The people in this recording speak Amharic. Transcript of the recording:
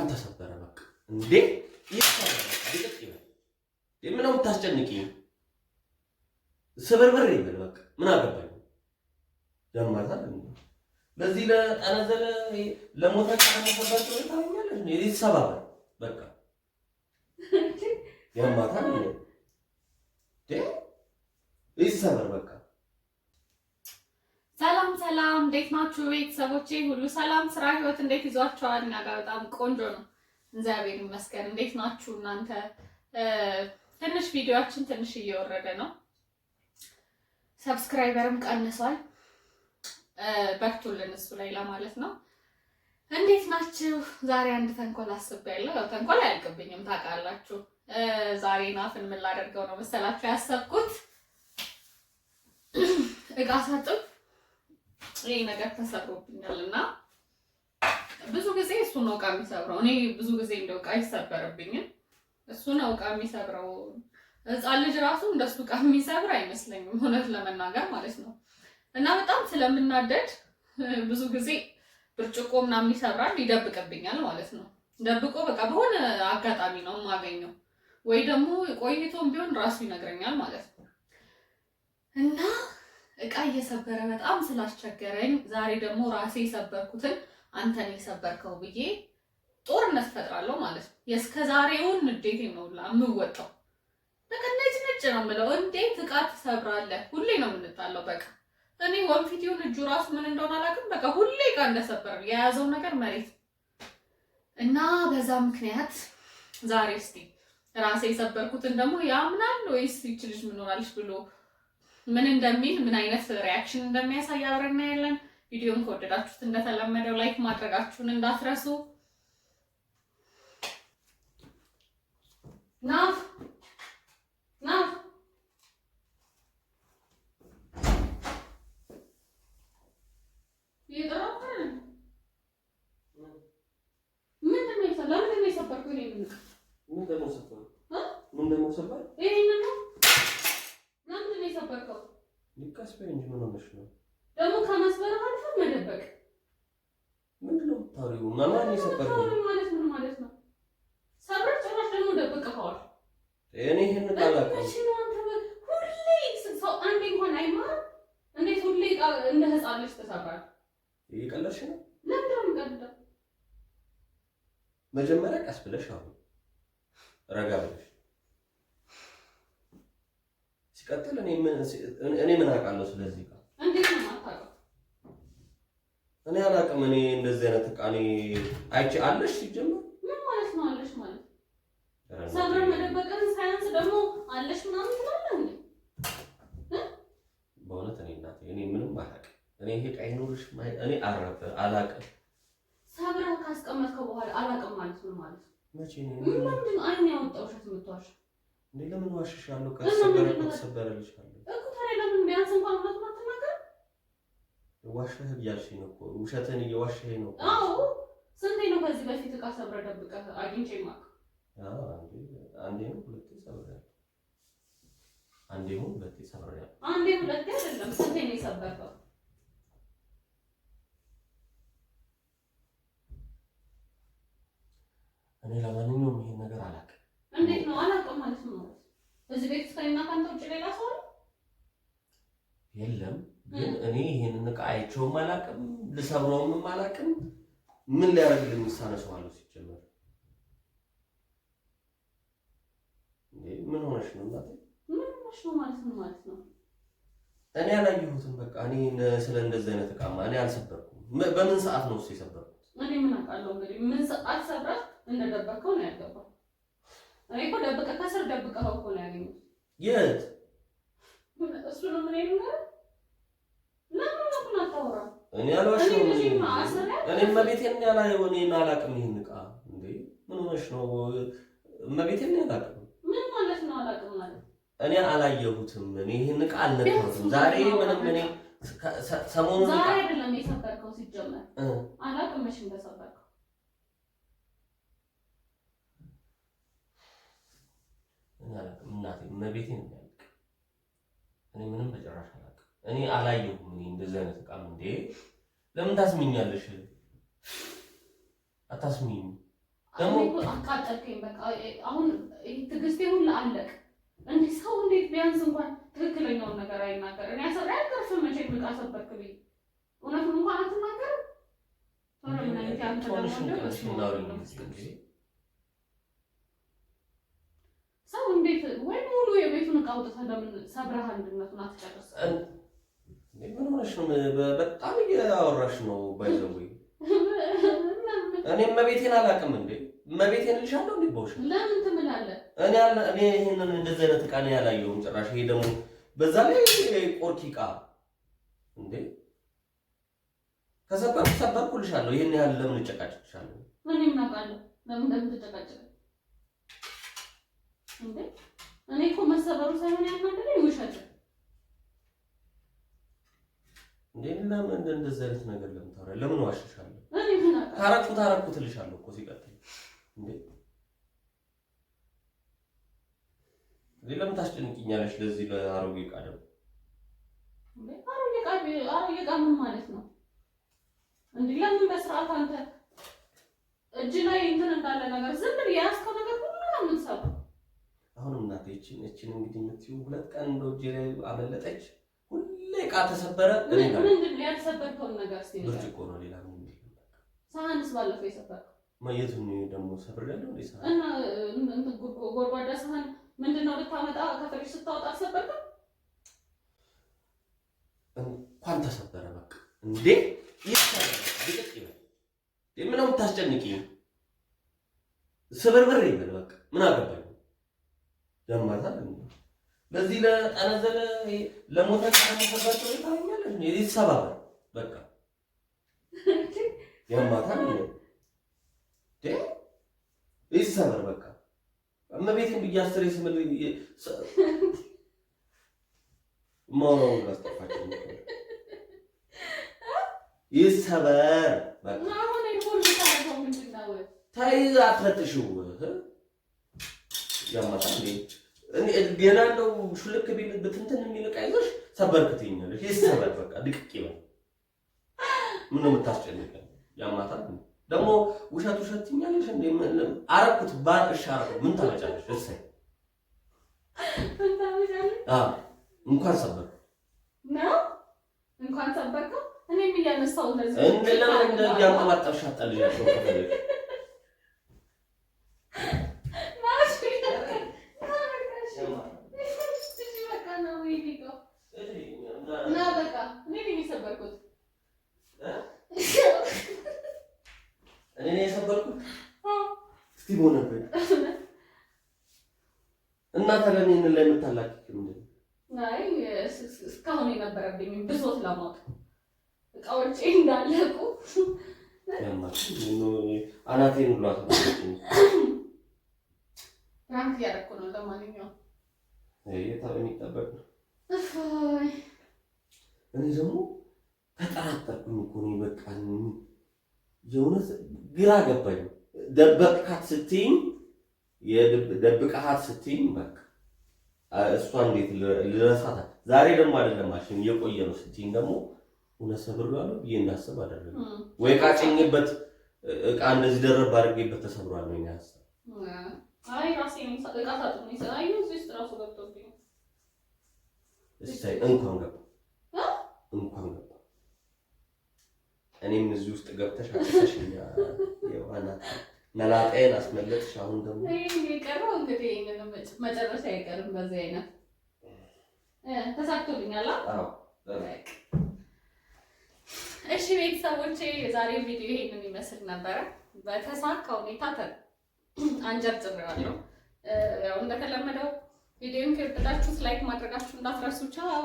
እንኳን ተሰበረ በቃ እንዴ ይሰራ በቃ የምነው ታስጨንቂኝ ስብርብር ይበል በቃ ምን አገባኝ ያማታል ለዚህ ለጠነዘለ ለሞተ ተመሰባቸው ታኛለሽ ነው ይሰባበር በቃ ያማታል ይሰበር በቃ ሰላም ሰላም እንዴት ናችሁ ቤተሰቦቼ ሁሉ ሰላም ስራ ህይወት እንዴት ይዟችኋል እና ጋር በጣም ቆንጆ ነው እግዚአብሔር ይመስገን እንዴት ናችሁ እናንተ ትንሽ ቪዲዮአችን ትንሽ እየወረደ ነው ሰብስክራይበርም ቀንሷል በርቱልን እሱ ላይ ለማለት ነው እንዴት ናችሁ ዛሬ አንድ ተንኮል አስቤያለሁ ያው ተንኮል አያልቅብኝም ታውቃላችሁ ዛሬ ናፍን ምን ላደርገው ነው መሰላችሁ ያሰብኩት እቃ ሳጥብ ይሄ ነገር ተሰብሮብኛልና ብዙ ጊዜ እሱ ነው እቃ የሚሰብረው እኔ ብዙ ጊዜ እንደው እቃ ይሰበርብኝም እሱ ነው እቃ የሚሰብረው ህፃን ልጅ ራሱ እንደሱ እቃ የሚሰብር አይመስለኝም እውነት ለመናገር ማለት ነው እና በጣም ስለምናደድ ብዙ ጊዜ ብርጭቆ ምናምን ይሰብራል ይደብቅብኛል ማለት ነው ደብቆ በቃ በሆነ አጋጣሚ ነው የማገኘው ወይ ደግሞ ቆይቶም ቢሆን ራሱ ይነግረኛል ማለት ነው እና እቃ እየሰበረ በጣም ስላስቸገረኝ ዛሬ ደግሞ ራሴ የሰበርኩትን አንተ ነህ የሰበርከው ብዬ ጦርነት ፈጥራለሁ ማለት ነው የስከዛሬውን ንዴቴን ነው የምወጣው በቃ ነጭ ነው የምለው እንዴት እቃ ትሰብራለህ ሁሌ ነው የምንጣለው በቃ እኔ ወንፊቲውን እጁ ራሱ ምን እንደሆነ አላውቅም በቃ ሁሌ እቃ እንደሰበረ የያዘው ነገር መሬት እና በዛ ምክንያት ዛሬ እስቲ ራሴ የሰበርኩትን ደግሞ ያምናል ወይስ ይችልሽ ምን ሆናልሽ ብሎ ምን እንደሚል ምን አይነት ሪአክሽን እንደሚያሳይ አብረን እናያለን ቪዲዮን ከወደዳችሁት እንደተለመደው ላይክ ማድረጋችሁን እንዳትረሱ ናፍ ይጥራታል ምንድነው የሰበርከው ምንድነው ሰበር ይሄንን ነው ለምንድነው የሰበርከው ልካስ በእንጂ ምን ሆነሽ ነው ደግሞ ከመስበር አልፈ መደበቅ ምንድነው ታሪው ማማን የሰበርከው ማለት ምን ማለት ነው ሰበር ጭራሽ ደግሞ ደብቀኸዋል እኔ ይሄን ታላቀ እሺ ነው አንተ ሁሌ ሰው አንዴ እንኳን አይማር እንዴት ሁሌ እንደ ህፃን ልጅ ተሰብራል ይቀለሽ ነው ለምንድነው የምቀልደው መጀመሪያ ቀስ ብለሽ አሁን ረጋ ብለሽ ሲቀጥል እኔ ምን አውቃለሁ ስለዚህ ጋር እንዴት ነው የማታውቀው እኔ አላውቅም እኔ እንደዚህ አይነት ቃኔ አይቼ አለሽ ሲጀምር ምን ማለት ነው አለሽ ማለት ሰብረ መደበቅን ሳይንስ ደግሞ አለሽ ምናምን ትላለህ እንዴ በእውነት እኔ እናቴ እኔ ምንም አላውቅም እኔ ይሄ ቃይኖርሽ እኔ አላውቅም ሰብረ ካስቀመጥከው በኋላ አላውቅም ማለት ነው ማለት መቼ ነው ምንድን አይን ያወጣው ሸት የምትዋሽ እንዴ ለምን ዋሽሻለሁ ተሰበረልሻለሁ እኮ ታዲያ ለምን ቢያንስ እንኳን እውነቱን አትናገር ዋሽህ እያልሽኝ ነው እኮ ውሸትን እየዋሽኸኝ ነው አዎ ስንቴ ነው ከዚህ በፊት እቃ ሰብረ ደብቀህ አግኝቼ የማውቅ አንዴ ነው ሁለቴ ሰብሬያለሁ አንዴ ሁለቴ አይደለም ስንቴ ነው የሰበርከው እኔ ለማንኛውም ይሄን ነገር አላውቅም እንዴት ነው አላውቅም ማለት ነው እዚህ ቤት ውስጥ ከእኔና ከአንተ ውጭ ሌላ ሰው አለ የለም ግን እኔ ይሄንን ዕቃ አይቼውም አላውቅም ልሰብረውም አላውቅም ምን ሊያደርግልኝ ሳነሳዋለሁ ሲጀመር ምን ሆነሽ ነው እናቴ ምን ሆነሽ ነው ማለት ነው እኔ አላየሁትም በቃ እኔ ስለ እንደዚህ አይነት ዕቃማ እኔ አልሰበርኩም በምን ሰዓት ነው እሱ የሰበርኩት እኔ ምን አውቃለሁ እንግዲህ ምን ሰዓት ሰብረህ እንደደበቀው ነው ያገባው እኔ እኮ ደብቀህ ከስር ደብቀኸው እኮ ነው ያገኘሁት የት እሱ ነው ምን ይሉኛል ለምን ነው አታወራም እኔ አልዋሽም እኔ መቤቴን እኔን አላውቅም ይሄን ዕቃ እንዴ ምን ሆነሽ ነው መቤቴን አላውቅም ምን ማለት ነው አላውቅም ማለት እኔ አላየሁትም እኔ ይሄን ዕቃ አልነካሁትም ዛሬ ምንም እኔ ሰሞኑን ዛሬ አይደለም የሰበርከው ሲጀመር አላውቅም መቼ እንደሰበርከው እኔ አላውቅም እናቴ መቤቴን የሚያውቅ እኔ ምንም በጭራሽ አላውቅም እኔ አላየሁም እኔ እንደዚህ አይነት ዕቃም እንዴ ለምን ታስሚኛለሽ አታስሚኝ አቃጠልከኝ። በቃ አሁን ትዕግስቴ ሁሉ አለቅ። እንዴ ሰው እንዴት ቢያንስ እንኳን ትክክለኛውን ነገር አይናገር? እኔ አሰራ ያልከርፍ መቼ ልቃ ሰበርክ ብዬ እውነቱን እንኳን አትናገርም። ምን አይነት አንተ ደግሞ ሰው እንዴት ወይ ሙሉ የቤቱን ዕቃ አውጥተህ ለምን ሰብረህ አንድነቱን አትጨርስም? ምን ሆነሽ ነው? በጣም እያወራሽ ነው። ባይዘው እኔ መቤቴን አላውቅም እንዴ? መቤቴን ልሻለሁ እንዴ? ቦሽ ለምን ትምላለህ? እኔ ይሄንን እንደዚህ አይነት ዕቃ ነው ያላየሁም ጭራሽ። ይሄ ደግሞ በዛ ላይ ቆርኪ ዕቃ እንዴ? ከሰበርኩ ሰበርኩልሻለሁ። ይሄን ያህል ለምን እጨቃጭቅሻለሁ? እኔ ምን አውቃለሁ ለምን እንደምትጨቃጭቅ እንዴ? እኔ እኮ መሰበሩ ሳይሆን ያናደደኝ ውሸት እንዴ። ለምን እንደዚህ አይነት ነገር ለምን ታወራለህ? ለምን ዋሽሻለሁ? እኔ ምን አውቃለሁ? ታረኩት ልሻለሁ እኮ ሲቀጥል እንዴ። ለምን ታስጨንቂኛለሽ? ለዚህ ለአሮጌ ዕቃ ደግሞ እንዴ? አሮጌ ዕቃ ምን ማለት ነው እንዴ? ለምን በስርዓት አንተ እጅ ላይ እንትን እንዳለ ነገር ዝም ብለህ ያስከው ነገር ሁሉ ነው የምትሰራው? አሁን እናቴ እቺን እንግዲህ የምትይው 2 ቀን እንደው እጄ ላይ አመለጠች። ሁሌ ዕቃ ተሰበረ። ምንድን ነው ያልሰበርከውን ነገር? እስቲ ብርጭቆ ነው፣ ሌላ ምን ነው? ሳህንስ ባለፈው የሰበርከው ማየቱ ነው ደግሞ ሰብሬያለሁ እንዴ? ሳህን እና እንትን ጎድጓዳ ሳህን ምንድነው ልታመጣ ከፍሪጅ ስታወጣ አልሰበርከም? እንኳን ተሰበረ በቃ እንዴ ይሰበረ ቢጥቅ ይበል። ምን ነው የምታስጨንቂኝ? ስብርብር ይበል በቃ ምን አገባኝ? ጀማታል እንዴ? ለዚህ ለጠነዘለ ለሞተ ካለመሰባቸው ይታኛለሽ እንዴ? ይሰባበር በቃ ጀማታል እንዴ? ይሰበር በቃ እመቤቴን ብያስር ይስምል ማውራው ጋስተፋችሁ ይሰበር በቃ አሁን ይሁን ታደርገው ምንድነው? ታይ አትፈጥሽው ያማታል እንዴ? እኔ ገና እንደው ሹልክ ቢል በትንትን የሚልቅ አይዞሽ ሰበርክትኛለሽ። ይሰበር በቃ ድቅቅ ይበል። ምን ነው የምታስጨንቀኝ? ያማታል ደግሞ ውሸት ትኛለሽ እንዴ? አረኩት ባርሽ አረኩ ምን ታመጫለሽ? እሰይ እንኳን ሰበርኩ ነው እንኳን ሰበርኩ። እኔም እያነሳው እንደዚህ እንዴ ለምን እንደዚህ ያንጠባጠብሽ አጣልሻለሁ ከፈለግሽ እኔ የሰበርኩት እስቲ ሆነብኝ እና ታለኔን ላይ የምታላክክ ምንድን ነው? አይ እስካሁን የነበረብኝ ብሶት ለማውጣት እቃዎች እንዳለቁ አናቴን ሁሉ አትመጣኝ። ራንክ ያደረኩ ነው። ለማንኛውም የሚጠበቅ ነው። እኔ ደግሞ ተጠራጠርኩኝ እኮ ነው። በቃ የእውነት ግራ ገባኝ። ደበቅካት ስትይኝ ደብቀሃት ስትይኝ በቃ እሷ እንዴት ልረሳታ? ዛሬ ደግሞ አይደለም ማሽን እየቆየ ነው ስትይኝ ደግሞ እውነት ሰብሬዋለሁ ብዬ እንዳስብ አደረገ። ወይ ቃጭኝበት ዕቃ እንደዚህ ደረብ አድርጌበት ተሰብሯል ነው ያሰብ። አይ ራሴ ነኝ ዕቃ ሳጥን ይሰራይ ነው እዚህ ራሱ ገብቶብኝ እስቲ እንኳን ገባ እኔም እዚህ ውስጥ ገብተሽ አጥተሽኛ የዋና መላጣዬን አስመለጥሽ። አሁን ደግሞ የቀረው እንግዲህ መጨረሻ አይቀርም። በዚህ አይነት ተሳክቶልኛል። አዎ እሺ ቤተሰቦቼ የዛሬ ቪዲዮ ይሄንን ይመስል ነበረ። በተሳካ ሁኔታ አንጀርጭሬዋለሁ። ያው እንደተለመደው ቪዲዮን ከወደዳችሁት ላይክ ማድረጋችሁ እንዳትረሱ። ቻው።